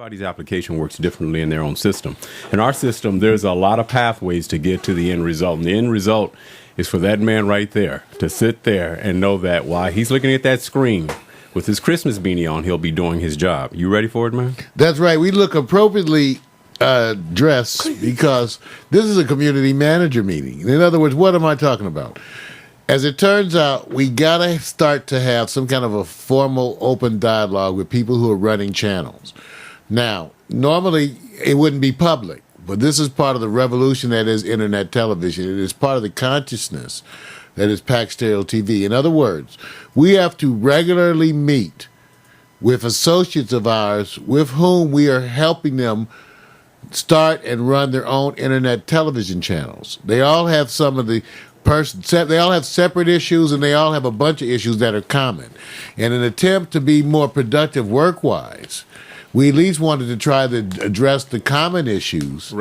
Everybody's application works differently in their own system. In our system, there's a lot of pathways to get to the end result. And the end result is for that man right there to sit there and know that while he's looking at that screen with his Christmas beanie on, he'll be doing his job. You ready for it, man? That's right. We look appropriately dressed because this is a community manager meeting. In other words, what am I talking about? As it turns out, we got to start to have some kind of a formal open dialogue with people who are running channels. Now, normally it wouldn't be public, but this is part of the revolution that is internet television. It is part of the consciousness that is Pax Stereo TV. In other words, we have to regularly meet with associates of ours with whom we are helping them start and run their own internet television channels. They all have some of the they all have separate issues, and they all have a bunch of issues that are common. In an attempt to be more productive work-wise, we at least wanted to try to address the common issues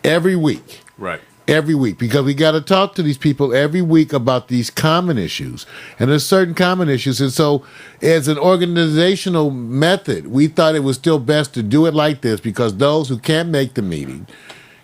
every week. Right. Every week, because we got to talk to these people every week about these common issues. And there's certain common issues. And so as an organizational method, we thought it was still best to do it like this because those who can't make the meeting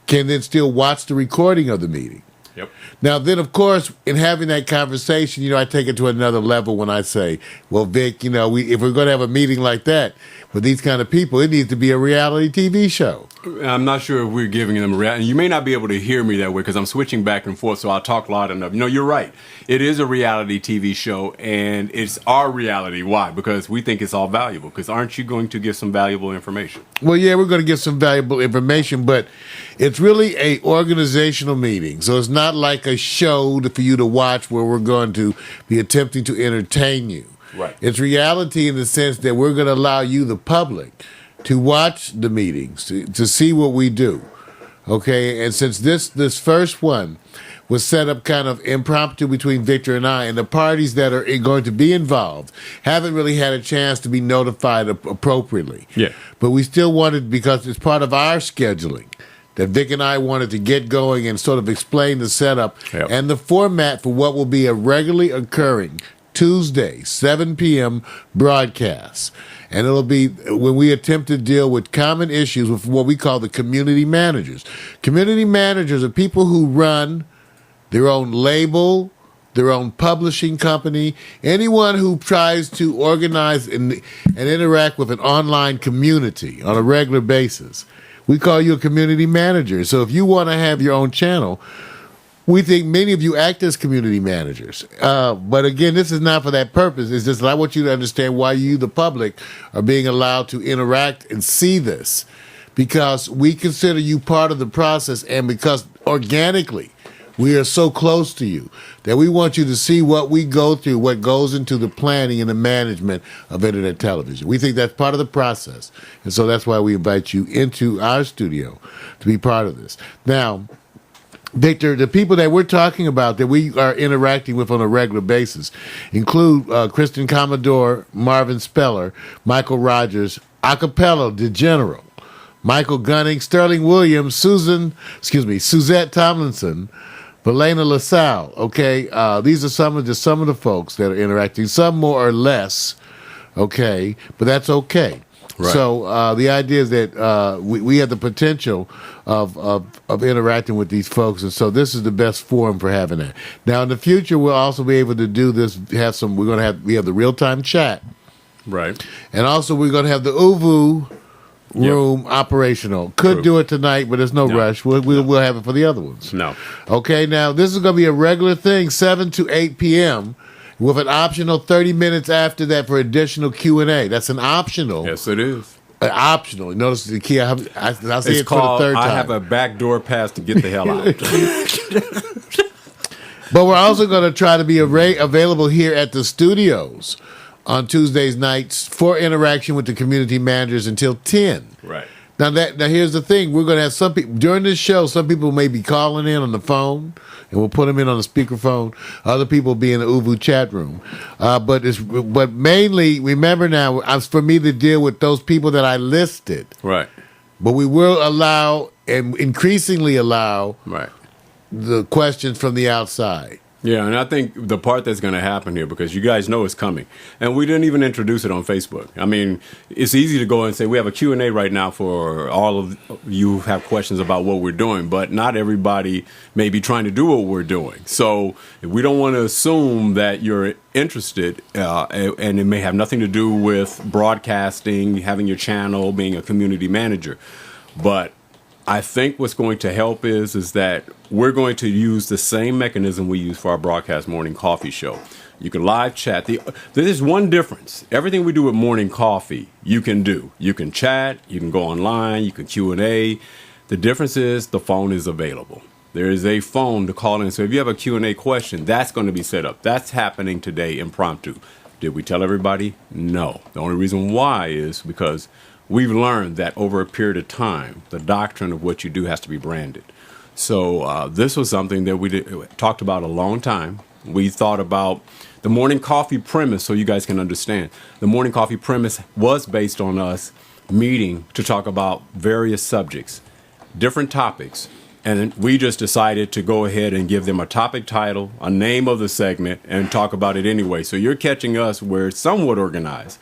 can then still watch the recording of the meeting. Yep. Now, then, of course, in having that conversation, I take it to another level when I say, well, Vic, if we're going to have a meeting like that with these kind of people, it needs to be a reality TV show. I'm not sure if we're giving them a reality. You may not be able to hear me that way because I'm switching back and forth, so I'll talk loud enough. You're right. It is a reality TV show, and it's our reality. Why? Because we think it's all valuable. Because aren't you going to give some valuable information? Well, yeah, we're going to give some valuable information, but it's really a organizational meeting. So it's not like a show for you to watch where we're going to be attempting to entertain you. Right. It's reality in the sense that we're going to allow you, the public, to watch the meetings, to see what we do. Okay? And since this first one was set up kind of impromptu between Victor and I, and the parties that are going to be involved haven't really had a chance to be notified appropriately. Yeah. But we still wanted, because it's part of our scheduling, that Vic and I wanted to get going and sort of explain the setup and the format for what will be a regularly occurring Tuesday, 7 p.m. broadcast. And it'll be when we attempt to deal with common issues with what we call the community managers. Community managers are people who run their own label, their own publishing company, anyone who tries to organize and interact with an online community on a regular basis. We call you a community manager. So if you want to have your own channel, we think many of you act as community managers. But again, this is not for that purpose. It's just that I want you to understand why you, the public, are being allowed to interact and see this. Because we consider you part of the process, and because organically we are so close to you that we want you to see what we go through, what goes into the planning and the management of internet television. We think that's part of the process. And so that's why we invite you into our studio to be part of this. Now, Victor, the people that we're talking about that we are interacting with on a regular basis include Kristen Commodore, Marvin Speller, Michael Rogers, Acapella DeGeneral, Michael Gunning, Sterling Williams, Suzette Tomlinson, Valena LaSalle. Okay, these are some of the folks that are interacting. Some more or less, okay, but that's okay. Right. So the idea is that we have the potential of interacting with these folks, and so this is the best forum for having that. Now in the future, we'll also be able to do this. We have the real time chat, right, and also we're going to have the Uvu room operational. Could do it tonight, but there's no rush. We'll have it for the other ones. No. Okay. Now this is going to be a regular thing, 7 to 8 p.m. with an optional 30 minutes after that for additional Q&A. That's an optional. Yes, it is. Optional. Notice the key. I'll say it's it called, for the third time. I have a backdoor pass to get the hell out. But we're also going to try to be available here at the studios on Tuesdays nights for interaction with the community managers until 10. Right. Now here's the thing. We're going to have some people during this show. Some people may be calling in on the phone, and we'll put them in on the speakerphone. Other people will be in the Uvu chat room. But mainly, remember now, it's for me to deal with those people that I listed. Right. But we will allow, and increasingly allow, right, the questions from the outside. Yeah, and I think the part that's going to happen here, because you guys know it's coming, and we didn't even introduce it on Facebook. I mean, it's easy to go and say we have a Q&A right now for all of you who have questions about what we're doing, but not everybody may be trying to do what we're doing. So we don't want to assume that you're interested, and it may have nothing to do with broadcasting, having your channel, being a community manager. But I think what's going to help is that we're going to use the same mechanism we use for our broadcast morning coffee show. You can live chat. There's one difference. Everything we do with morning coffee, you can do. You can chat. You can go online. You can Q&A. The difference is the phone is available. There is a phone to call in. So if you have a Q&A question, that's going to be set up. That's happening today impromptu. Did we tell everybody? No. The only reason why is because we've learned that over a period of time, the doctrine of what you do has to be branded. So this was something that we talked about a long time. We thought about the morning coffee premise, so you guys can understand. The morning coffee premise was based on us meeting to talk about various subjects, different topics. And we just decided to go ahead and give them a topic title, a name of the segment, and talk about it anyway. So you're catching us where it's somewhat organized.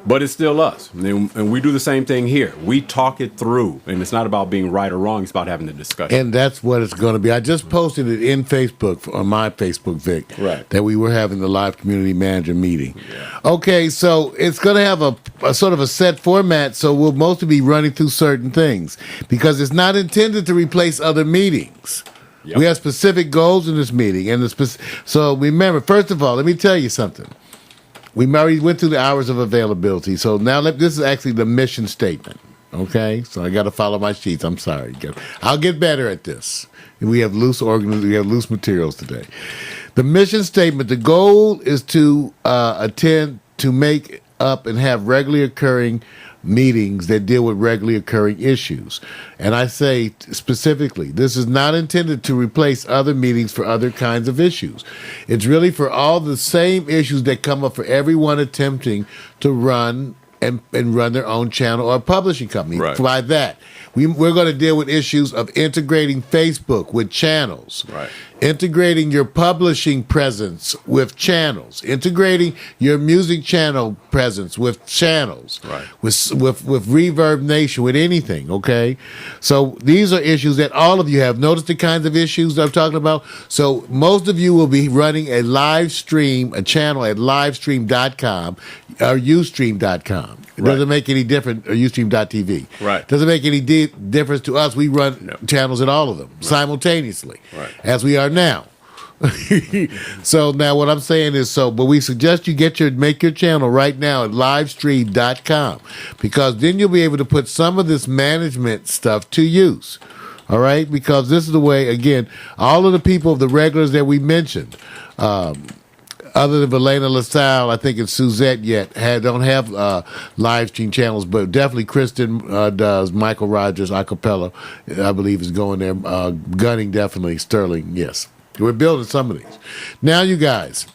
But it's still us. And we do the same thing here. We talk it through. And it's not about being right or wrong. It's about having the discussion. And that's what it's going to be. I just posted it in Facebook, on my Facebook, Vic, right, that we were having the live community manager meeting. Yeah. Okay, so it's going to have a sort of a set format, so we'll mostly be running through certain things because it's not intended to replace other meetings. Yep. We have specific goals in this meeting. So remember, first of all, let me tell you something. We already went through the hours of availability, so now this is actually the mission statement. Okay, so I got to follow my sheets. I'm sorry. I'll get better at this. We have loose materials today. The mission statement. The goal is to attend to make up and have regularly occurring meetings that deal with regularly occurring issues. And I say specifically, this is not intended to replace other meetings for other kinds of issues. It's really for all the same issues that come up for everyone attempting to run and run their own channel or publishing company. Right. By that, we're going to deal with issues of integrating Facebook with channels, right, integrating your publishing presence with channels, integrating your music channel presence with channels, right, with Reverb Nation, with anything, okay? So these are issues that all of you have. Notice the kinds of issues I'm talking about? So most of you will be running a live stream, a channel at livestream.com or ustream.com. It doesn't make any difference, or ustream.tv. Right. Doesn't make any difference to us. We run channels at all of them simultaneously, right, as we are now. So now what I'm saying is, but we suggest you make your channel right now at livestream.com, because then you'll be able to put some of this management stuff to use. All right? Because this is the way, again, all of the people, the regulars that we mentioned, other than Valena LaSalle, I think it's Suzette don't have live stream channels, but definitely Kristen does. Michael Rogers, acapella, I believe, is going there. Gunning, definitely. Sterling, yes. We're building some of these. Now, you guys,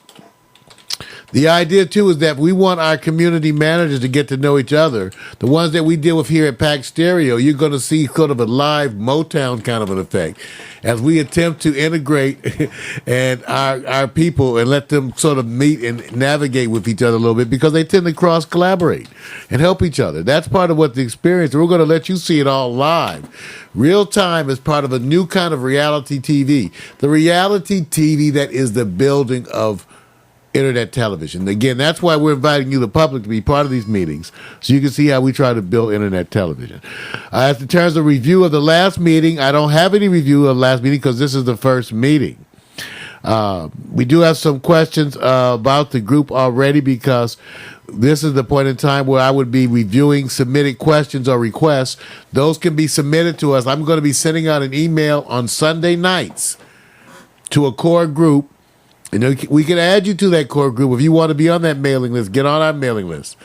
the idea, too, is that we want our community managers to get to know each other. The ones that we deal with here at Pack Stereo, you're going to see sort of a live Motown kind of an effect as we attempt to integrate and our people and let them sort of meet and navigate with each other a little bit, because they tend to cross-collaborate and help each other. That's part of what the experience, we're going to let you see it all live. Real time is part of a new kind of reality TV. The reality TV that is the building of internet television. Again, that's why we're inviting you, the public, to be part of these meetings, so you can see how we try to build internet television. As in terms of review of the last meeting, I don't have any review of the last meeting because this is the first meeting. We do have some questions about the group already, because this is the point in time where I would be reviewing submitted questions or requests. Those can be submitted to us. I'm going to be sending out an email on Sunday nights to a core group. And we can add you to that core group if you want to be on that mailing list. Get on our mailing list.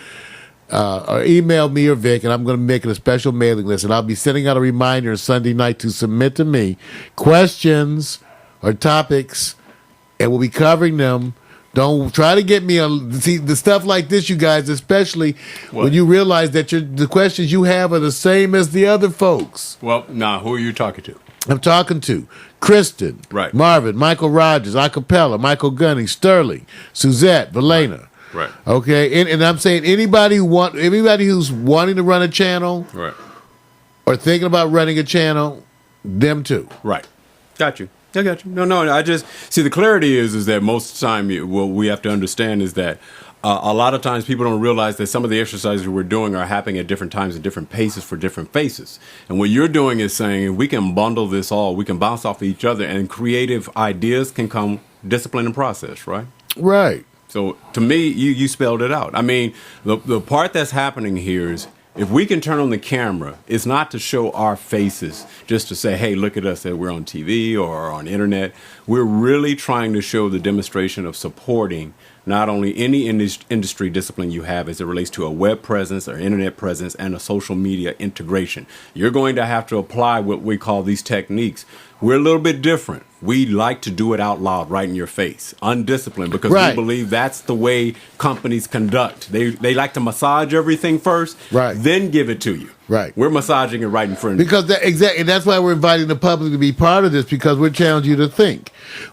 Or email me or Vic, and I'm going to make it a special mailing list. And I'll be sending out a reminder Sunday night to submit to me questions or topics, and we'll be covering them. Don't try to get me on. See, the stuff like this, you guys, especially when you realize that the questions you have are the same as the other folks. Well, now, who are you talking to? I'm talking to Kristen, Right. Marvin, Michael Rogers, Acapella, Michael Gunning, Sterling, Suzette, Valena. Right. Okay, and I'm saying anybody who's wanting to run a channel Right. or thinking about running a channel, them too. Right. Got you. I got you. No. I just see the clarity is that most of the time, what we have to understand is that a lot of times people don't realize that some of the exercises we're doing are happening at different times and different paces for different faces. And what you're doing is saying we can bundle this all, we can bounce off of each other, and creative ideas can come discipline and process, right? Right. So to me, you spelled it out. I mean, the part that's happening here is if we can turn on the camera, it's not to show our faces, just to say, hey, look at us that we're on TV or on the internet. We're really trying to show the demonstration of supporting not only any industry discipline you have as it relates to a web presence or internet presence and a social media integration. You're going to have to apply what we call these techniques. We're a little bit different. We like to do it out loud, right in your face, undisciplined, because Right. we believe that's the way companies conduct. They like to massage everything first, Right. then give it to you. Right. We're massaging it right in front of you. Because exactly, that's why we're inviting the public to be part of this, because we're challenging you to think.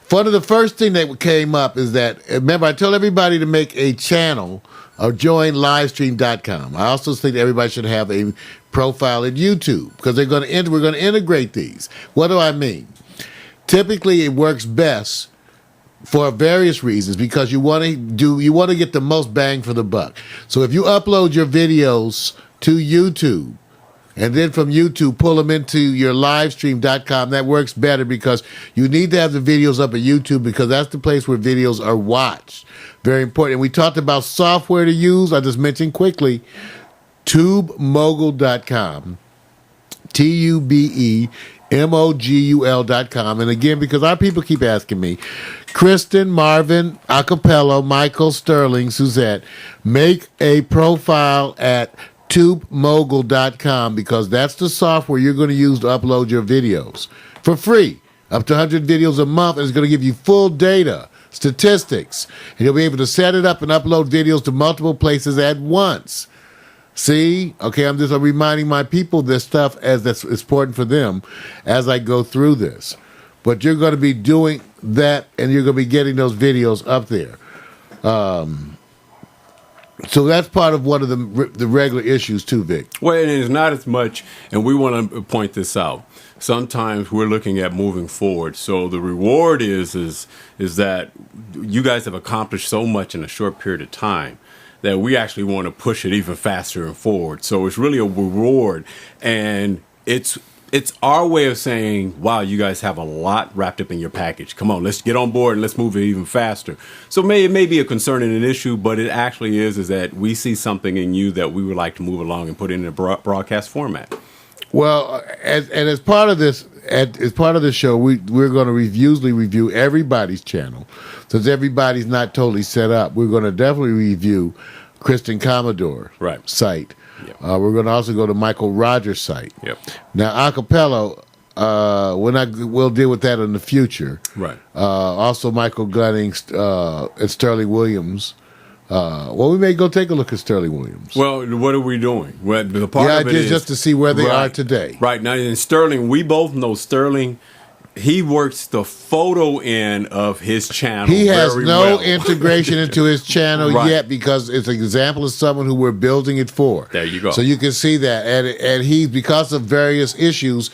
One of the first thing that came up is that, remember, I told everybody to make a channel or join livestream.com. I also think everybody should have a profile at YouTube because we're going to integrate these. What do I mean? Typically, it works best for various reasons because you want to get the most bang for the buck. So if you upload your videos to YouTube, and then from YouTube, pull them into your livestream.com. That works better because you need to have the videos up at YouTube because that's the place where videos are watched. Very important. We talked about software to use. I just mentioned quickly, tubemogul.com, TUBEMOGUL.com. And again, because our people keep asking me, Kristen, Marvin, Acapella, Michael, Sterling, Suzette, make a profile at tubemogul.com because that's the software you're going to use to upload your videos for free. Up to 100 videos a month, and it's going to give you full data, statistics, and you'll be able to set it up and upload videos to multiple places at once. See? Okay, I'm reminding my people this stuff as that's important for them as I go through this. But you're going to be doing that, and you're going to be getting those videos up there. So that's part of one of the regular issues too, Vic. Well, and it's not as much, and we want to point this out. Sometimes we're looking at moving forward. So the reward is that you guys have accomplished so much in a short period of time that we actually want to push it even faster and forward. So it's really a reward, and it's our way of saying, wow, you guys have a lot wrapped up in your package. Come on, let's get on board and let's move it even faster. So it may be a concern and an issue, but it actually is that we see something in you that we would like to move along and put it in a broadcast format. Well, as part of this, as part of the show, we're going to usually review everybody's channel. Since everybody's not totally set up, we're going to definitely review Kristen Commodore site. Yep. We're going to also go to Michael Rogers' site. Yep. Now, Acapella, we'll deal with that in the future. Right. Also, Michael Gunning and Sterling Williams. We may go take a look at Sterling Williams. Well, what are we doing? Well, the part of it is just to see where they are today. Right now, in Sterling, we both know Sterling. He works the photo end of his channel. He has very no well. integration into his channel yet because it's an example of someone who we're building it for. There you go. So you can see that, and he, because of various issues,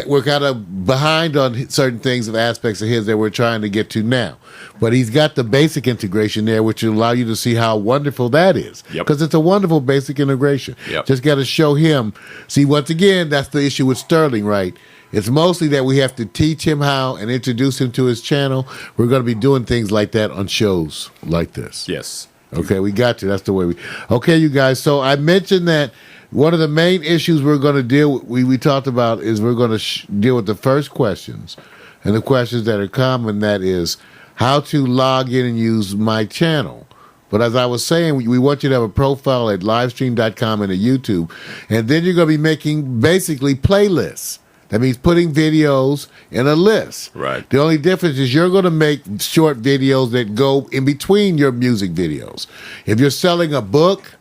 we're kind of behind on certain things of aspects of his that we're trying to get to now. But he's got the basic integration there, which will allow you to see how wonderful that is. Because it's a wonderful basic integration. Just got to show him. See, once again, that's the issue with Sterling, right? It's mostly that we have to teach him how and introduce him to his channel. We're going to be doing things like that on shows like this. Yes. Okay, we got you. That's the way we... Okay, you guys. So I mentioned that one of the main issues we're going to deal with, we talked about, is we're going to deal with the first questions. And the questions that are common, that is, how to log in and use my channel. But as I was saying, we want you to have a profile at livestream.com and at YouTube. And then you're going to be making basically playlists. That means putting videos in a list. Right. The only difference is you're going to make short videos that go in between your music videos. If you're selling a book,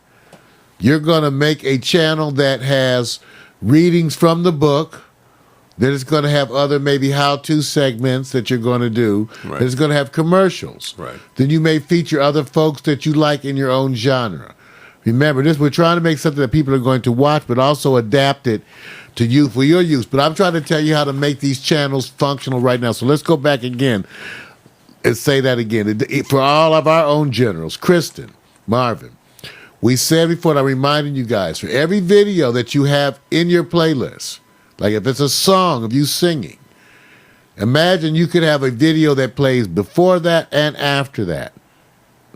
you're going to make a channel that has readings from the book, Then it's going to have other maybe how-to segments that you're going to do. Right. Then it's going to have commercials. Right. Then you may feature other folks that you like in your own genre. Remember, we're trying to make something that people are going to watch, but also adapt it to you for your use. But I'm trying to tell you how to make these channels functional right now. So let's go back again and say that again. For all of our own generals, Kristen, Marvin, we said before, and I'm reminding you guys, for every video that you have in your playlist, like if it's a song of you singing, imagine you could have a video that plays before that and after that.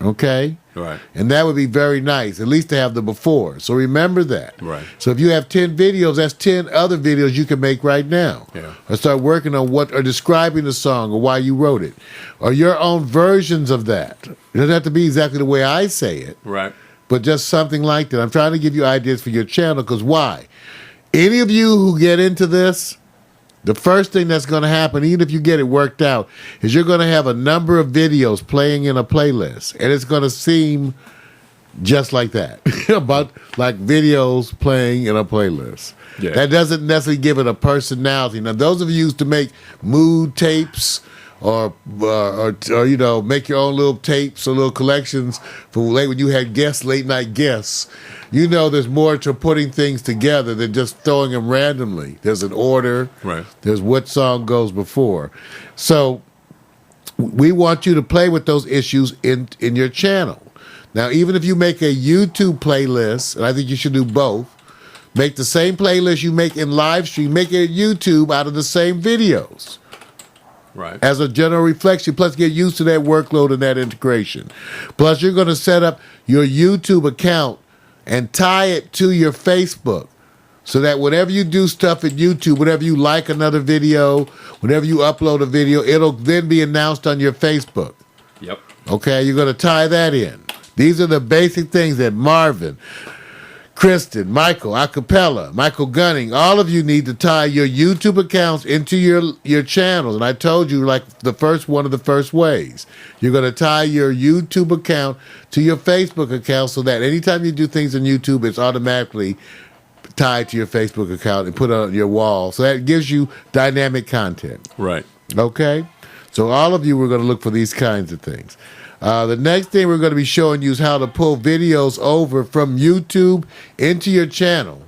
Okay? Right. And that would be very nice, at least to have the before. So remember that. Right. So if you have 10 videos, that's 10 other videos you can make right now. Yeah. Or start working on or describing the song or why you wrote it. Or your own versions of that. It doesn't have to be exactly the way I say it. Right. But just something like that. I'm trying to give you ideas for your channel, because why? Any of you who get into this, the first thing that's going to happen, even if you get it worked out, is you're going to have a number of videos playing in a playlist. And it's going to seem just like that. About like videos playing in a playlist. Yeah. That doesn't necessarily give it a personality. Now, those of you used to make mood tapes or you know, make your own little tapes or little collections for late when you had guests, late night guests. You know, there's more to putting things together than just throwing them randomly. There's an order. Right. There's what song goes before. So we want you to play with those issues in your channel. Now, even if you make a YouTube playlist, and I think you should do both, make the same playlist you make in live stream, make it YouTube out of the same videos. Right. As a general reflection, plus get used to that workload and that integration. Plus, you're going to set up your YouTube account and tie it to your Facebook, so that whenever you do stuff at YouTube, whenever you like another video, whenever you upload a video, it'll then be announced on your Facebook. Yep. Okay, you're going to tie that in. These are the basic things that Marvin, Kristen, Michael, Acapella, Michael Gunning, all of you need to tie your YouTube accounts into your channels. And I told you, like, one of the first ways. You're going to tie your YouTube account to your Facebook account, so that anytime you do things on YouTube, it's automatically tied to your Facebook account and put on your wall. So that gives you dynamic content. Right. Okay? So all of you, we're going to look for these kinds of things. The next thing we're going to be showing you is how to pull videos over from YouTube into your channel.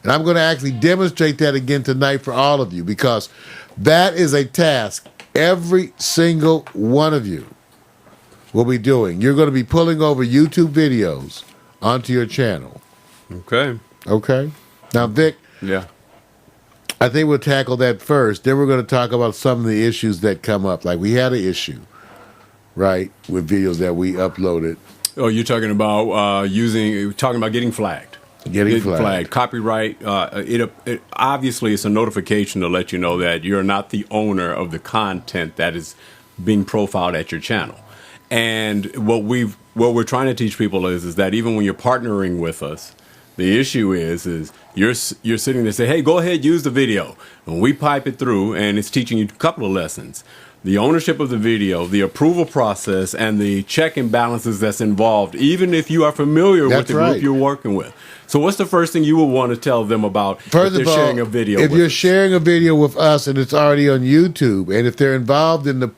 And I'm going to actually demonstrate that again tonight for all of you, because that is a task every single one of you will be doing. You're going to be pulling over YouTube videos onto your channel. Okay. Okay? Now, Vic, Yeah. I think we'll tackle that first. Then we're going to talk about some of the issues that come up. Like we had an issue, right, with videos that we uploaded. Oh, you're talking about getting flagged. Getting flagged. Copyright. It obviously it's a notification to let you know that you're not the owner of the content that is being profiled at your channel. And what we're trying to teach people is that even when you're partnering with us, the issue is you're sitting there and say, hey, go ahead, use the video. And we pipe it through, and it's teaching you a couple of lessons. The ownership of the video, the approval process, and the check and balances that's involved, even if you are familiar with the group you're working with. So what's the first thing you would want to tell them about First if of they're all, sharing a video if with you're us? sharing a video with us and it's already on YouTube, and if they're involved in the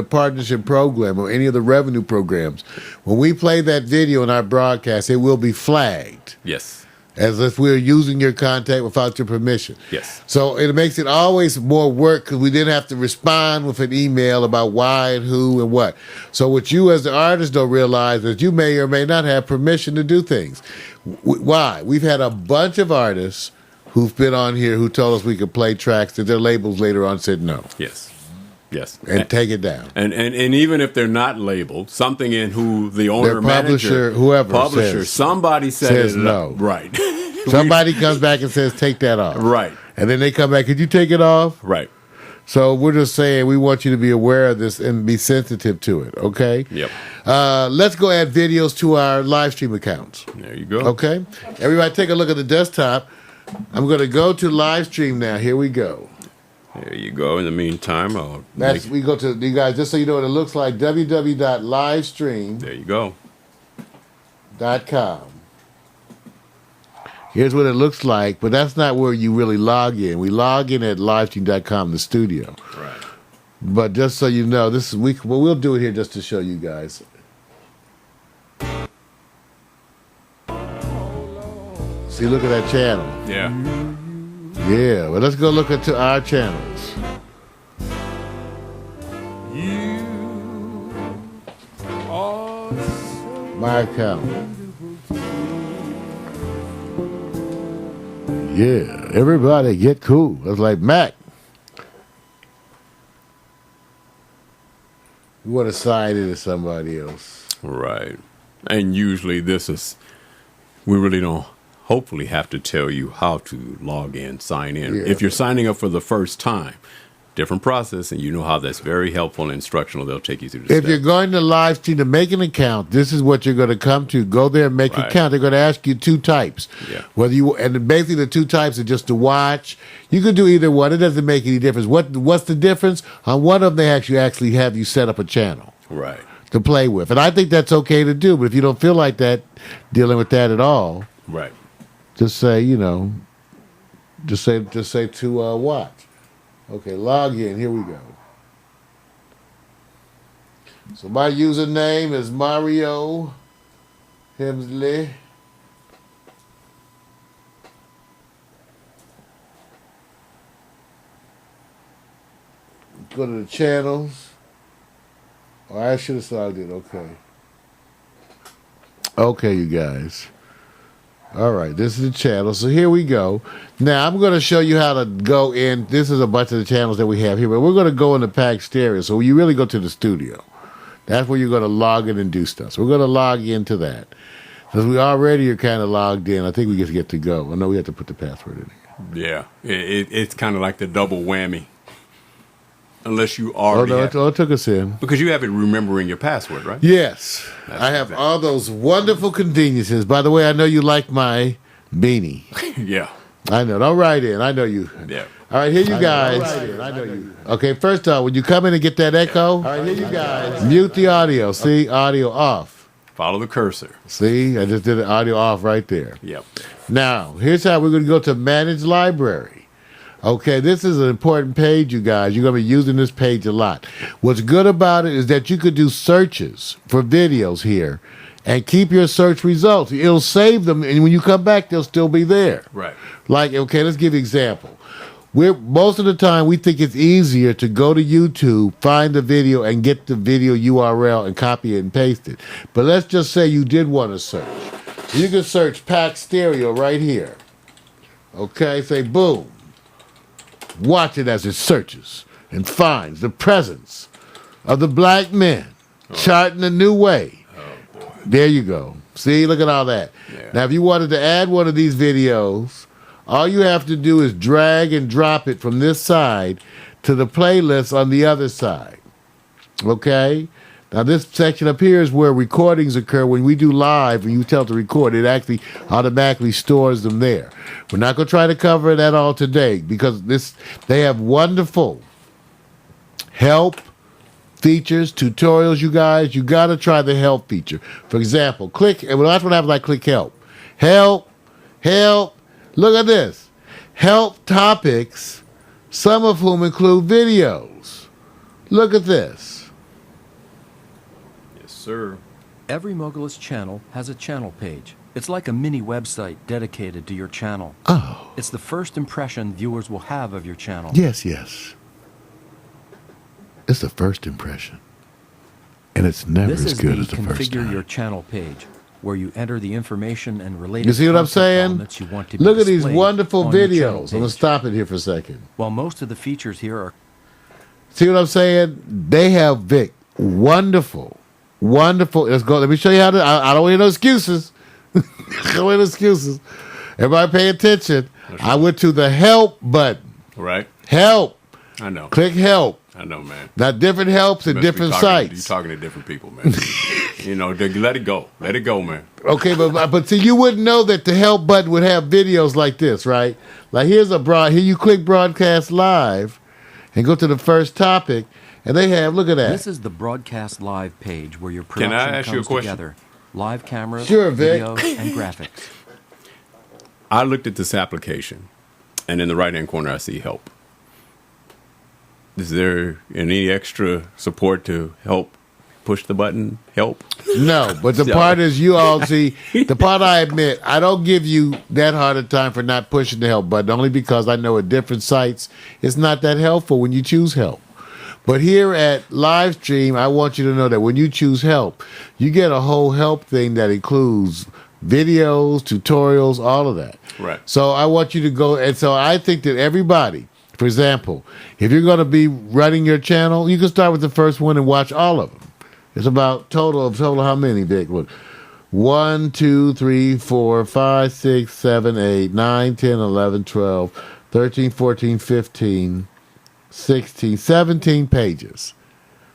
partnership program or any of the revenue programs, when we play that video in our broadcast, it will be flagged. Yes. As if we were using your contact without your permission. Yes. So it makes it always more work, because we didn't have to respond with an email about why and who and what. So what you as the artist don't realize is you may or may not have permission to do things. Why? We've had a bunch of artists who've been on here who told us we could play tracks that their labels later on said no. Yes. Yes. And take it down. And even if they're not labeled, something in who the owner, Their publisher, manager, whoever publisher, says, somebody says it no. up. Right. Somebody comes back and says, take that off. Right. And then they come back, could you take it off? Right. So we're just saying we want you to be aware of this and be sensitive to it, okay? Yep. Let's go add videos to our live stream accounts. There you go. Okay? Everybody take a look at the desktop. I'm going to go to live stream now. Here we go. There you go. In the meantime, We go to, you guys, just so you know what it looks like, www.livestream.com. There you go. Here's what it looks like, but that's not where you really log in. We log in at livestream.com, the studio. Right. But just so you know, this is we'll do it here just to show you guys. See, look at that channel. Yeah. Yeah, well, let's go look at our channels. My account. Yeah, everybody get cool. I was like, Mac, you want to sign into somebody else. Right. And usually we really don't hopefully have to tell you how to log in, sign in. Yeah. If you're signing up for the first time, different process, and you know how that's very helpful and instructional. They'll take you through the If steps. you're going to live stream to make an account, this is what you're going to come to. Go there and make an Right. account. They're going to ask you two types. Yeah. And basically the two types are just to watch. You could do either one. It doesn't make any difference. What's the difference? On one of them, they actually have you set up a channel Right. to play with, and I think that's okay to do. But if you don't feel like that, dealing with that at all, Right. just say just say to watch. Okay, log in. Here we go. So my username is Mario Hemsley. Go to the channels. Oh, I should have logged in. Okay. Okay, you guys. All right, this is the channel. So here we go. Now, I'm going to show you how to go in. This is a bunch of the channels that we have here, but we're going to go into Pack Stereo. So you really go to the studio. That's where you're going to log in and do stuff. So we're going to log into that. Because we already are kind of logged in. I think we just get to go. I know we have to put the password in here. Yeah. It's kind of like the double whammy. Unless you Oh, already no, have, it took us in. because you have it remembering your password, right? Yes. That's I have exactly. all those wonderful conveniences. By the way, I know you like my beanie. Yeah. I know. Don't write in. I know you. Yeah. All right, here you guys. I know you. Okay, first off, when you come in and get that echo, all right, here you guys. Mute the audio. See, audio off. Follow the cursor. See, I just did the audio off right there. Yep. Now, here's how we're going to go to Manage Library. Okay, this is an important page, you guys. You're going to be using this page a lot. What's good about it is that you could do searches for videos here and keep your search results. It'll save them, and when you come back, they'll still be there. Right. Like, okay, let's give you an example. Most of the time, we think it's easier to go to YouTube, find the video, and get the video URL and copy it and paste it. But let's just say you did want to search. You can search Pack Stereo right here. Okay, say boom. Watch it as it searches and finds the presence of the black men charting a new way. There you go. See, look at all that. Yeah. Now, if you wanted to add one of these videos, all you have to do is drag and drop it from this side to the playlist on the other side. Okay? Now, this section up here is where recordings occur. When we do live, when you tell it to record, it actually automatically stores them there. We're not going to try to cover that all today because they have wonderful help features, tutorials, you guys. You got to try the help feature. For example, click, and that's what happens, I click help. Help. Look at this. Help topics, some of whom include videos. Look at this. Yes, sir. Every Mogulus channel has a channel page. It's like a mini website dedicated to your channel. Oh, It's the first impression viewers will have of your channel. yes. It's the first impression. And it's never This as is good the as the first Configure time. Your Channel page, where you enter the information and related You see what I'm content saying? elements you want to be Look at these displayed wonderful on your channel videos. I'm going to page. stop it here for a second. While most of the features here are See what I'm saying? They have, Vic, wonderful. Let's go. Let me show you how to. I don't want no excuses. I don't want no excuses. Everybody pay attention. I went to the help button. Right. Help. I know. Click help. I know, man. Now, different helps at Must be different talking- sites. You're talking to different people, man. Let it go. Let it go, man. Okay, but see, you wouldn't know that the help button would have videos like this, right? Like here you click broadcast live and go to the first topic, and they have, look at that. This is the broadcast live page where your Can production I ask you a comes question? together. Live cameras, Sure, Vic. video, and graphics. I looked at this application, and in the right-hand corner, I see help. Is there any extra support to help push the button help? No, but the part is you all see, the part I admit, I don't give you that hard a time for not pushing the help button, only because I know at different sites it's not that helpful when you choose help. But here at Livestream, I want you to know that when you choose help, you get a whole help thing that includes videos, tutorials, all of that. Right. So I want you to go, and so I think that everybody, for example, if you're going to be running your channel, you can start with the first one and watch all of them. It's about total how many, Vic? Look, 1, 2, 3, 4, 5, 6, 7, 8, 9, 10, 11, 12, 13, 14, 15, 16, 17 pages.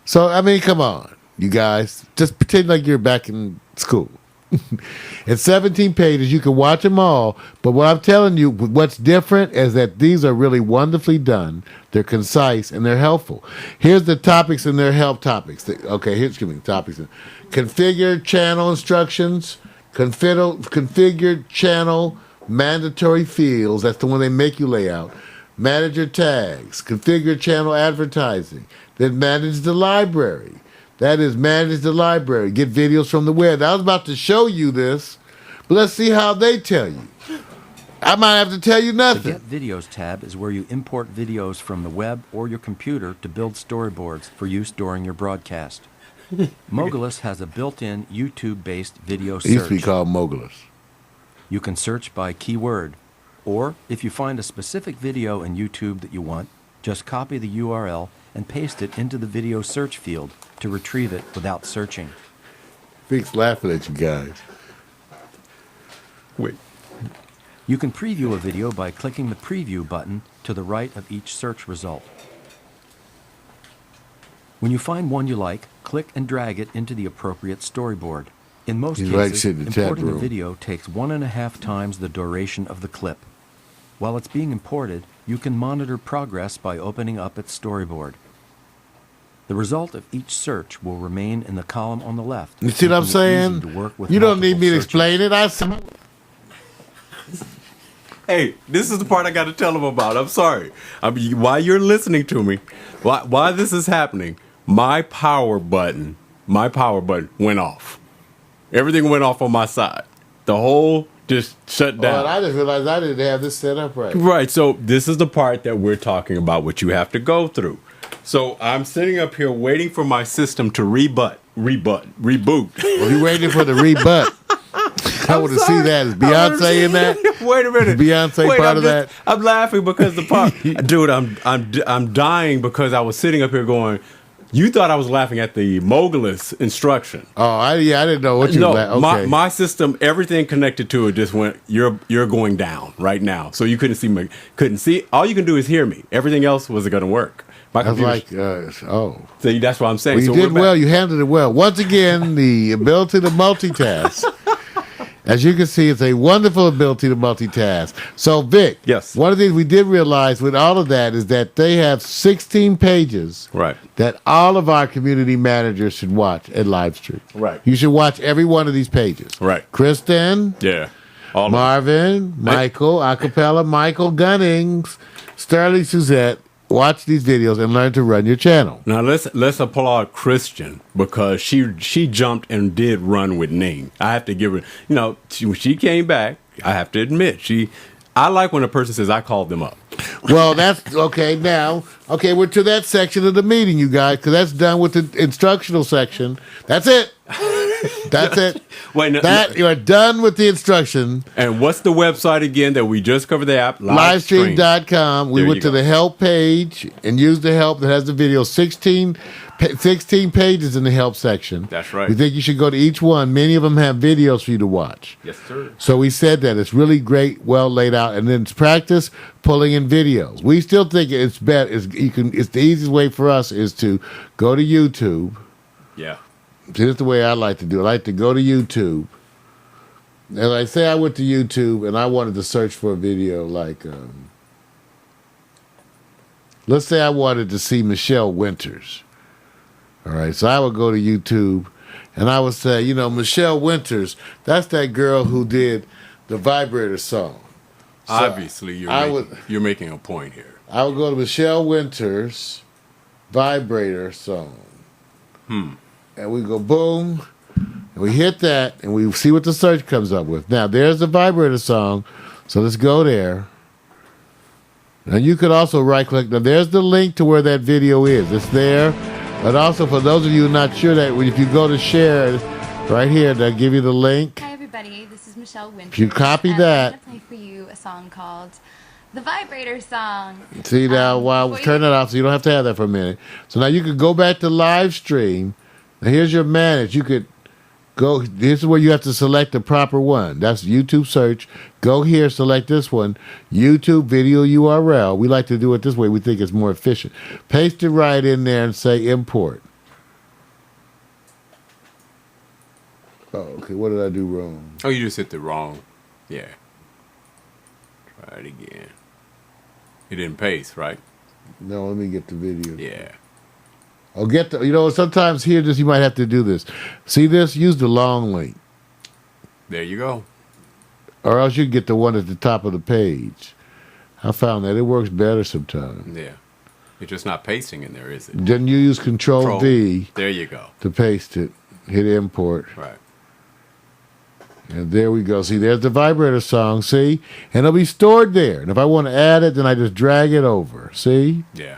So, I mean, come on, you guys. Just pretend like you're back in school. It's 17 pages. You can watch them all. But what I'm telling you, what's different is that these are really wonderfully done. They're concise and they're helpful. Here's the topics and their help topics. Okay, here's topics. Configure channel instructions. Configured channel mandatory fields. That's the one they make you lay out. Manage your tags. Configure channel advertising. Then manage the library. That is, manage the library. Get videos from the web. I was about to show you this, but let's see how they tell you. I might have to tell you nothing. The Get Videos tab is where you import videos from the web or your computer to build storyboards for use during your broadcast. Mogulus has a built-in YouTube-based video search. It used to be called Mogulus. You can search by keyword, or if you find a specific video in YouTube that you want, just copy the URL and paste it into the video search field to retrieve it without searching. Vic's laughing at you guys. Wait. You can preview a video by clicking the preview button to the right of each search result. When you find one you like, click and drag it into the appropriate storyboard. In most cases, importing a video takes 1.5 times the duration of the clip. While it's being imported, you can monitor progress by opening up its storyboard. The result of each search will remain in the column on the left. You see what I'm saying? You don't need me to explain it. Hey, this is the part I got to tell them about. I'm sorry. I mean, while you're listening to me, while this is happening, my power button went off. Everything went off on my side. The whole just shut down. Well, I just realized I didn't have this set up right. Right. So this is the part that we're talking about, what you have to go through. So I'm sitting up here waiting for my system to reboot. Well, you waiting for the rebut. I want to see that. Is Beyonce in that? Wait a minute. Is Beyonce part of that? I'm laughing because the part, dude. I'm dying because I was sitting up here going. You thought I was laughing at the Mogulus instruction. Oh, I didn't know what you were laughing. Okay. My system, everything connected to it just went. You're going down right now, so you couldn't see me. Couldn't see. All you can do is hear me. Everything else wasn't going to work. My computer. See, that's what I'm saying. Well, you did well. You handled it well. Once again, the ability to multitask. As you can see, it's a wonderful ability to multitask. So, Vic, yes. One of the things we did realize with all of that is that they have 16 pages that all of our community managers should watch at Livestream. Right. You should watch every one of these pages. Right. Kristen. Yeah. Marvin, Michael, Acapella, Michael Gunnings, Sterling Suzette. Watch these videos and learn to run your channel. Now let's applaud Christian because she jumped and did run with Ning. I have to give her, when she came back, I have to admit, I like when a person says I called them up. Well, that's okay. Now, we're to that section of the meeting, you guys, because that's done with the instructional section. That's it. That's it. Wait, you are done with the instruction. And what's the website again that we just covered the app? Livestream.com. We went to the help page and used the help that has the video. 16 pages in the help section. That's right. We think you should go to each one. Many of them have videos for you to watch. Yes, sir. So we said that it's really great, well laid out, and then it's practice pulling in videos. We still think it's better. It's the easiest way for us is to go to YouTube. Yeah. See, that's the way I like to do it. I like to go to YouTube. And I say I went to YouTube and I wanted to search for a video like, let's say I wanted to see Michelle Winters. All right, so I would go to YouTube and I would say, Michelle Winters, that's that girl who did the Vibrator song. Obviously, you're making a point here. I would go to Michelle Winters' Vibrator song. And we go boom, and we hit that, and we see what the search comes up with. Now, there's the Vibrator song, so let's go there. And you could also right-click. Now, there's the link to where that video is. It's there. And also, for those of you not sure that, if you go to share, right here, they'll give you the link. Hi, everybody. This is Michelle Winters. If you copy that. I'm going to play for you a song called The Vibrator Song. See, now, turn it off so you don't have to have that for a minute. So now you could go back to live stream. Now, here's your manage. You could go. This is where you have to select the proper one. That's YouTube search. Go here, select this one. YouTube video URL. We like to do it this way. We think it's more efficient. Paste it right in there and say import. Oh, okay. What did I do wrong? Oh, you just hit the wrong. Yeah. Try it again. It didn't paste, right? No, let me get the video. Yeah. Oh, sometimes here, you might have to do this. See this? Use the long link. There you go. Or else you can get the one at the top of the page. I found that it works better sometimes. Yeah. It's just not pasting in there, is it? Then you use Control V. There you go. To paste it. Hit import. Right. And there we go. See, there's the Vibrator song. See? And it'll be stored there. And if I want to add it, then I just drag it over. See? Yeah.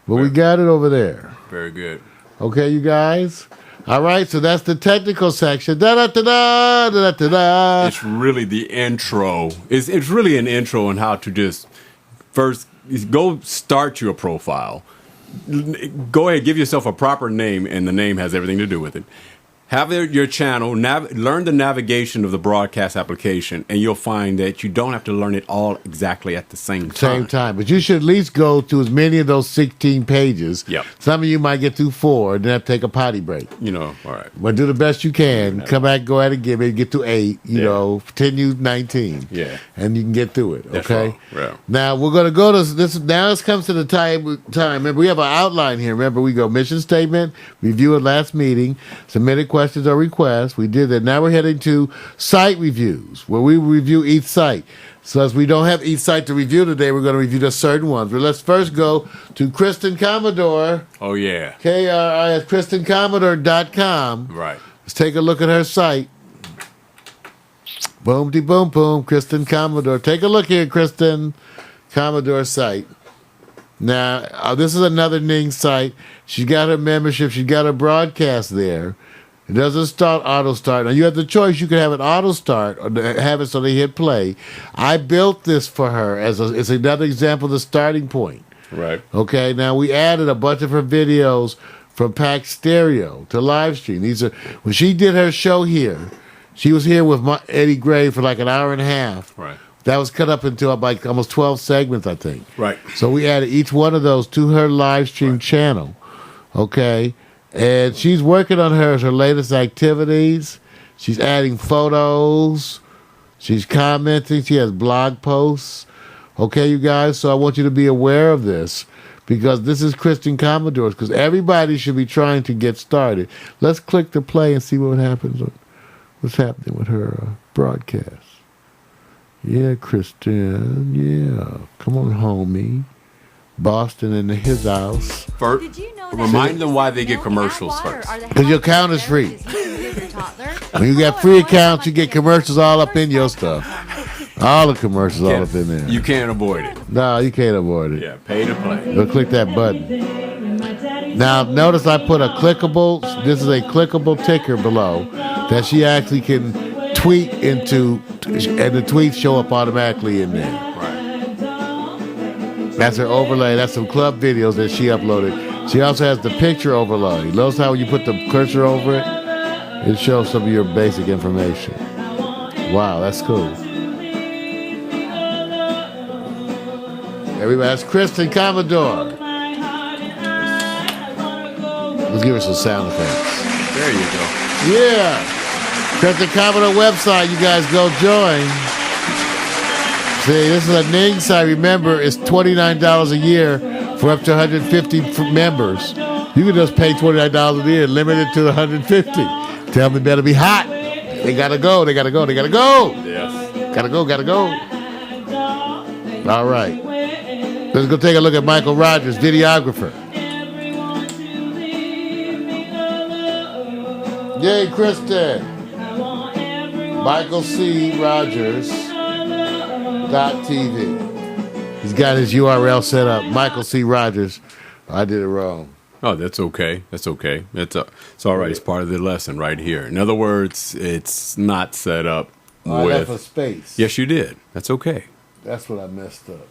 But we got it over there. Very good. Okay, you guys? All right, so that's the technical section. Da-da-da-da, da-da-da-da. It's really the intro. It's really an intro on how to just first go start your profile. Go ahead, give yourself a proper name, and the name has everything to do with it. Have your channel, learn the navigation of the broadcast application, and you'll find that you don't have to learn it all exactly at the same time. But you should at least go to as many of those 16 pages. Yep. Some of you might get through 4 and then have to take a potty break. All right. But do the best you can. Come back, go ahead and get to 8, continue 19. Yeah. And you can get through it, okay? Yeah. Now, we're going to go to this. Now this comes to the time. Remember, we have an outline here. Remember, we go mission statement, review at last meeting, submitted questions or requests. We did that. Now we're heading to site reviews, where we review each site. So as we don't have each site to review today, we're going to review just certain ones. But let's first go to Kristen Commodore. Oh, yeah. KRI at KristenCommodore.com. Right. Let's take a look at her site. Boom-de-boom-boom, Kristen Commodore. Take a look here, Kristen Commodore site. Now, this is another Ning site. She's got her membership. She's got her broadcast there. It doesn't start auto start. Now, you have the choice. You can have it auto start or have it so they hit play. I built this for her it's another example of the starting point. Right. Okay, now we added a bunch of her videos from Pack Stereo to live stream. When she did her show here, she was here with Eddie Gray for like an hour and a half. Right. That was cut up into like almost 12 segments, I think. Right. So we added each one of those to her live stream channel. Okay. And she's working on her latest activities. She's adding photos. She's commenting. She has blog posts. Okay, you guys? So I want you to be aware of this because this is Kristen Commodore, because everybody should be trying to get started. Let's click the play and see what happens. What's happening with her broadcast. Yeah, Kristen. Yeah. Come on, homie. Boston in his house. First, remind them why they get commercials first. Because your account is free. When you got free accounts, you get commercials all up in your stuff. All the commercials all up in there. You can't avoid it. No, you can't avoid it. Yeah, pay to play. You'll click that button. Now, notice I put a clickable, this is a clickable ticker below that she actually can tweet into, and the tweets show up automatically in there. That's her overlay. That's some club videos that she uploaded. She also has the picture overlay. Notice how when you put the cursor over it, it shows some of your basic information. Wow, that's cool. Everybody, that's Kristen Commodore. Let's give her some sound effects. There you go. Yeah. Kristen Commodore website. You guys go join. See, this is a Ning site. Remember, it's $29 a year for up to 150 members. You can just pay $29 a year, limited to 150. Tell me, better be hot. They gotta go. They gotta go. They gotta go. Yes. Gotta go. Gotta go. All right. Let's go take a look at Michael Rogers, videographer. Yay, Kristen. Michael C. Rogers.tv. He's got his URL set up. Michael C. Rogers. I did it wrong. Oh, that's okay. That's okay. It's all right. It's part of the lesson right here. In other words, it's not set up with... I left a space. Yes, you did. That's okay. That's what I messed up.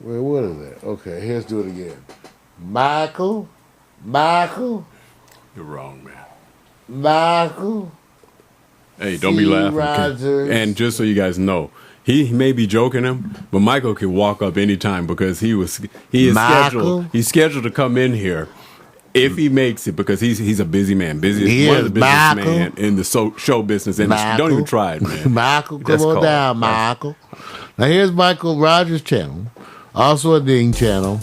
Wait, what is that? Okay, here's do it again. Michael. You're wrong, man. Michael. Hey, don't be laughing. Rogers. And just so you guys know, he may be joking him, but Michael can walk up anytime because he is scheduled. He's scheduled to come in here if he makes it because he's a busy man. One of the busiest man in the show business industry. Don't even try it, man. Michael, come on down, Michael. Now here's Michael Rogers' channel, also a Ding channel.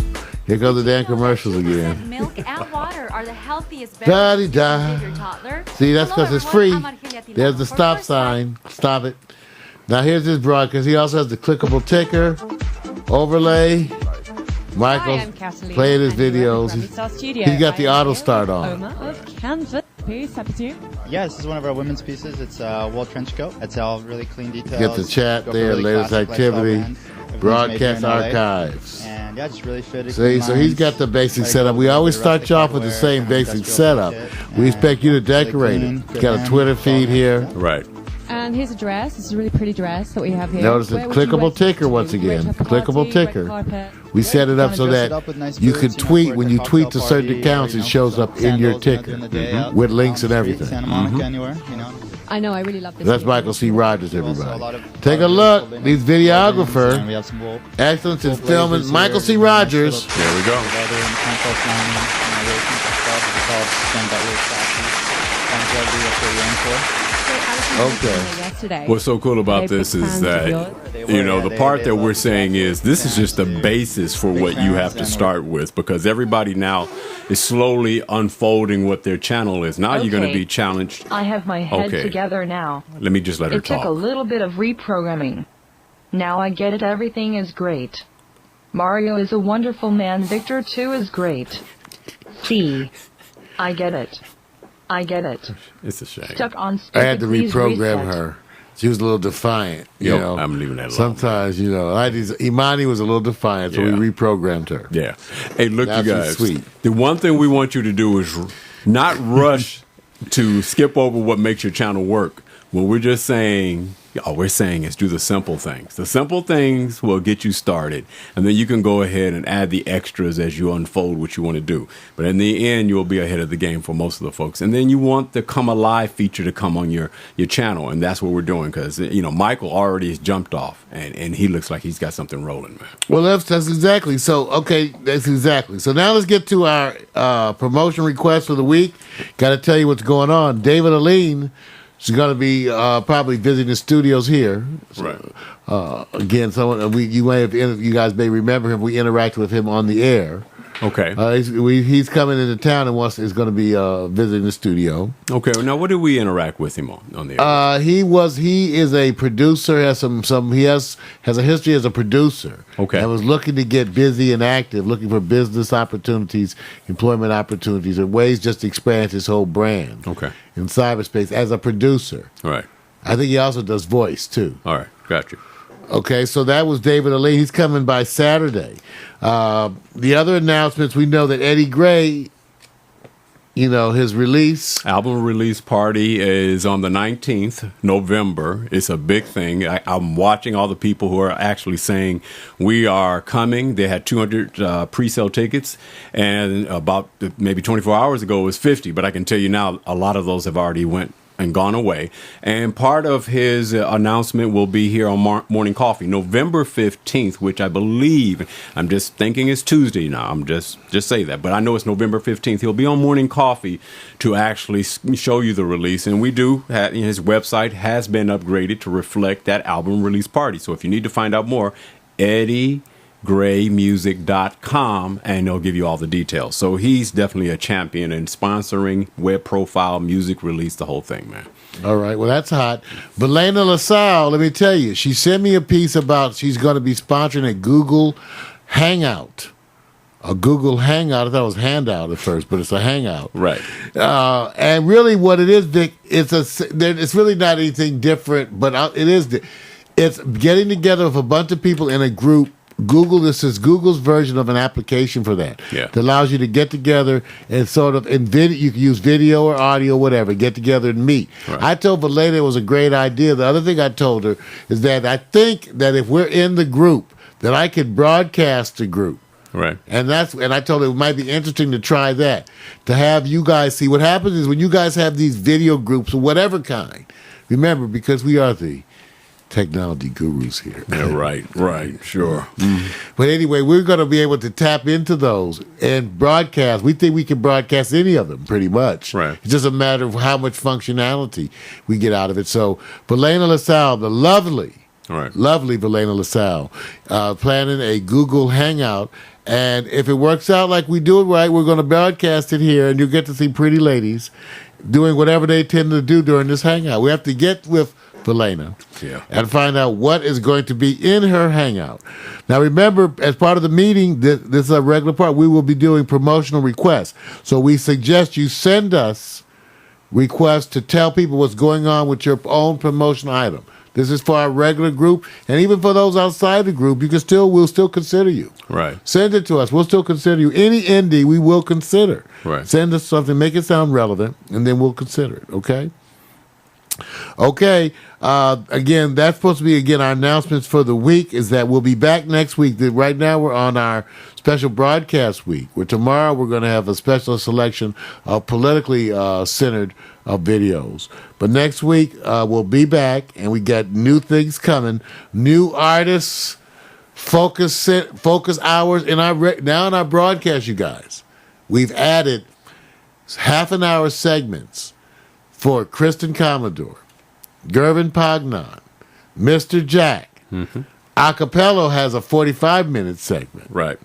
Here goes the damn commercials again. Milk and water are the healthiest beverages for your toddler. See, that's because it's free. There's the stop sign. Stop it. Now here's his broadcast. He also has the clickable ticker, overlay. Michael's playing his videos. He's got the auto start on. Yeah, this is one of our women's pieces. It's a wool trench coat. It's all really clean details. Get the chat there, really latest activity, broadcast archives. And yeah, just really fitted. See, so he's got the basic setup. We always start you off with the same basic setup. We expect you to decorate it. He's got a Twitter feed here. Right. And here's a dress. This is a really pretty dress that we have here. Notice the clickable ticker once again. Clickable ticker. We set it up so that you can tweet. When you tweet to certain accounts, it shows up in your ticker with links and everything. I know, I really love this. That's Michael C. Rogers, everybody. Take a look. He's videographer. Excellence in filming. Michael C. Rogers. There we go. Okay. What's so cool about this is that, the part that we're saying is this is just the basis for what you have to start with because everybody now is slowly unfolding what their channel is. Now you're going to be challenged. I have my head together now. Let me just let her talk. It took a little bit of reprogramming. Now I get it. Everything is great. Mario is a wonderful man. Victor, too, is great. See, I get it. I get it. It's a shame. Stuck on I had to reprogram her. She was a little defiant. You know, I'm leaving that alone. Sometimes, Imani was a little defiant, so we reprogrammed her. Yeah. Hey, look, That's you guys. Sweet. The one thing we want you to do is not rush to skip over what makes your channel work. What we're just saying, all we're saying is do the simple things. The simple things will get you started, and then you can go ahead and add the extras as you unfold what you want to do. But in the end, you'll be ahead of the game for most of the folks. And then you want the Come Alive feature to come on your channel, and that's what we're doing because, Michael already has jumped off, and he looks like he's got something rolling, man. Well, that's exactly. So, okay, that's exactly. So now let's get to our promotion request for the week. Got to tell you what's going on. David Aline. She's going to be probably visiting the studios here. Right. Again, you guys may remember him. We interacted with him on the air. Okay. He's coming into town and is going to be visiting the studio. Okay. Now, what did we interact with him on the air? He is a producer. Has has a history as a producer. Okay. And was looking to get busy and active, looking for business opportunities, employment opportunities, and ways just to expand his whole brand. Okay. In cyberspace as a producer. All right. I think he also does voice too. All right. Got you. Okay, so that was David Ali. He's coming by Saturday. The other announcements, we know that Eddie Gray, his release. Album release party is on the 19th, November. It's a big thing. I'm watching all the people who are actually saying we are coming. They had 200 pre-sale tickets, and about maybe 24 hours ago it was 50, but I can tell you now a lot of those have already went and gone away. And part of his announcement will be here on Morning Coffee, November 15th, which I believe, I'm just thinking it's Tuesday now. I'm just say that, but I know it's November 15th. He'll be on Morning Coffee to actually show you the release. And we do, his website has been upgraded to reflect that album release party. So if you need to find out more, EddieGray.com. graymusic.com, and they'll give you all the details. So he's definitely a champion in sponsoring, web profile, music release, the whole thing, man. All right, well, that's hot. Valena LaSalle, let me tell you, she sent me a piece about she's going to be sponsoring a Google Hangout. A Google Hangout. I thought it was Handout at first, but it's a Hangout. Right. And really what it is, Vic, it's really not anything different, but it's getting together with a bunch of people in a group. This is Google's version of an application for that. Yeah. That allows you to get together and sort of, you can use video or audio, whatever, get together and meet. Right. I told Valena it was a great idea. The other thing I told her is that I think that if we're in the group, that I could broadcast the group. Right. And I told her it might be interesting to try that, to have you guys see. What happens is when you guys have these video groups of whatever kind, remember, because we are the technology gurus here. Yeah, right, sure. But anyway, we're going to be able to tap into those and broadcast. We think we can broadcast any of them pretty much. Right. It's just a matter of how much functionality we get out of it. So Valena LaSalle, the lovely Valena LaSalle, planning a Google Hangout. And if it works out like we do it right, we're going to broadcast it here, and you'll get to see pretty ladies doing whatever they tend to do during this hangout. We have to get with Valena and find out what is going to be in her hangout. Now, remember, as part of the meeting, this is a regular part, we will be doing promotional requests. So we suggest you send us requests to tell people what's going on with your own promotional item. This is for our regular group, and even for those outside the group, we'll still consider you. Right. Send it to us. We'll still consider you. Any indie we will consider. Right. Send us something, make it sound relevant, and then we'll consider it. Okay. Okay. Again, that's supposed to be our announcements for the week. Is that we'll be back next week. Right now we're on our special broadcast week, where tomorrow we're going to have a special selection of politically centered videos. But next week we'll be back, and we got new things coming, new artists, focus hours in our broadcast. You guys, we've added half-an-hour segments for Kristen Commodore, Gervin Pognon, Mr. Jack. Mm-hmm. Acapello has a 45-minute segment. Right.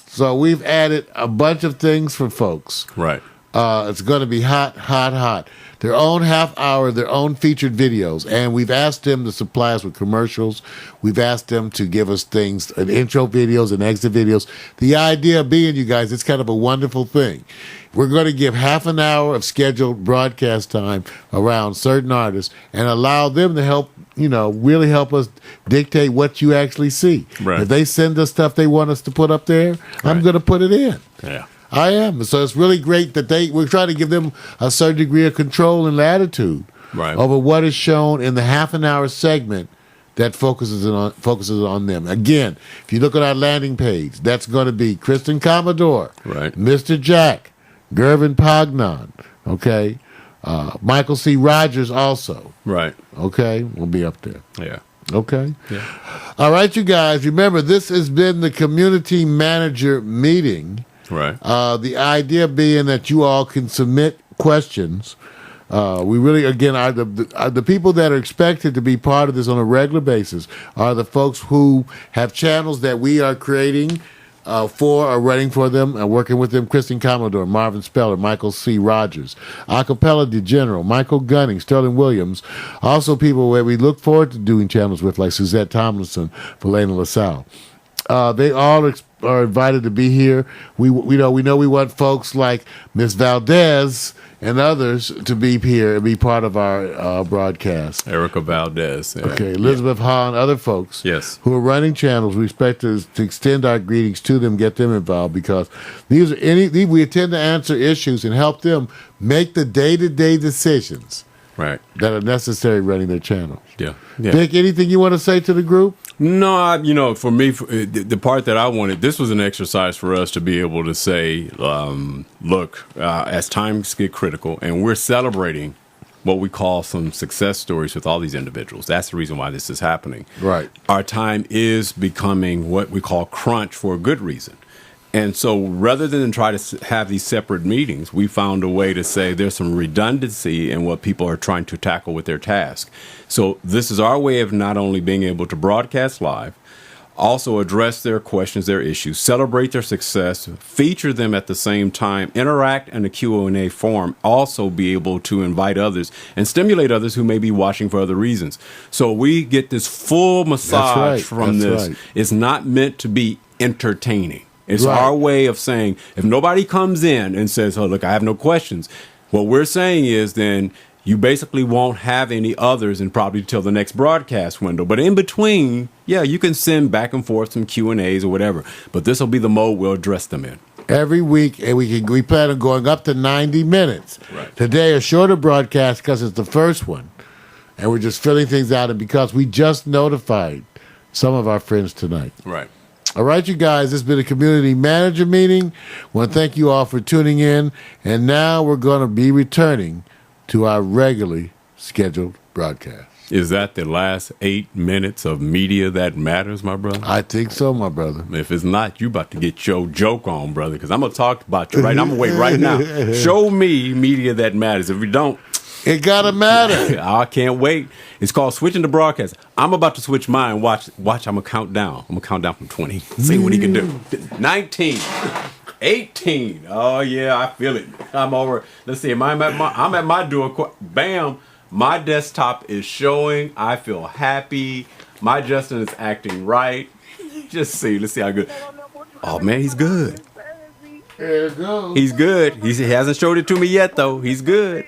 So we've added a bunch of things for folks. Right. It's going to be hot. Their own half hour, their own featured videos. And we've asked them to supply us with commercials. We've asked them to give us things, intro videos and exit videos. The idea being, you guys, it's kind of a wonderful thing. We're going to give half an hour of scheduled broadcast time around certain artists and allow them to help, really help us dictate what you actually see. Right. If they send us stuff they want us to put up there, I'm going to put it in. Yeah. I am. So it's really great that we're trying to give them a certain degree of control and latitude over what is shown in the half-an-hour segment that focuses on them. Again, if you look at our landing page, that's going to be Kristen Commodore, Mr. Jack, Gervin Pognon, okay, Michael C. Rogers also, okay, we'll be up there. Yeah. Okay. Yeah. All right, you guys. Remember, this has been the community manager meeting. Right. The idea being that you all can submit questions. We really, again, are the people that are expected to be part of this on a regular basis are the folks who have channels that we are creating for or running for them and working with them. Kristen Commodore, Marvin Speller, Michael C. Rogers, Acapella DeGeneral, Michael Gunning, Sterling Williams. Also people where we look forward to doing channels with, like Suzette Tomlinson, Valena LaSalle. They all are invited to be here. We know we want folks like Miss Valdez and others to be here and be part of our broadcast. Erica Valdez. Yeah. Okay, Elizabeth Hahn, other folks who are running channels. We expect to extend our greetings to them, get them involved, because we intend to answer issues and help them make the day-to-day decisions that are necessary running their channels. Yeah. Vic, anything you want to say to the group? No, for me, the part that I wanted, this was an exercise for us to be able to say, look, as times get critical, and we're celebrating what we call some success stories with all these individuals. That's the reason why this is happening. Right. Our time is becoming what we call crunch for a good reason. And so rather than try to have these separate meetings, we found a way to say there's some redundancy in what people are trying to tackle with their task. So this is our way of not only being able to broadcast live, also address their questions, their issues, celebrate their success, feature them at the same time, interact in a Q&A form, also be able to invite others and stimulate others who may be watching for other reasons. So we get this full massage from this. Right. It's not meant to be entertaining. It's our way of saying, if nobody comes in and says, oh, look, I have no questions, what we're saying is then you basically won't have any others and probably till the next broadcast window. But in between, yeah, you can send back and forth some Q&As or whatever. But this will be the mode we'll address them in. Every week, and we plan on going up to 90 minutes. Right. Today, a shorter broadcast because it's the first one. And we're just filling things out. And because we just notified some of our friends tonight. Right. All right, you guys, this has been a community manager meeting. I want to thank you all for tuning in. And now we're going to be returning to our regularly scheduled broadcast. Is that the last 8 minutes of media that matters, my brother? I think so, my brother. If it's not, you about to get your joke on, brother, because I'm going to talk about you right now. I'm going to wait right now. Show me media that matters. If we don't, it got to matter. I can't wait. It's called switching the broadcast. I'm about to switch mine. Watch, I'm going to count down. I'm going to count down from 20. See what he can do. 19. 18. Oh yeah, I feel it. I'm over. Let's see. I'm at my door. Bam. My desktop is showing. I feel happy. My Justin is acting right. Just see. Let's see how good. Oh man, he's good. There it goes. He's good. He hasn't showed it to me yet though. He's good.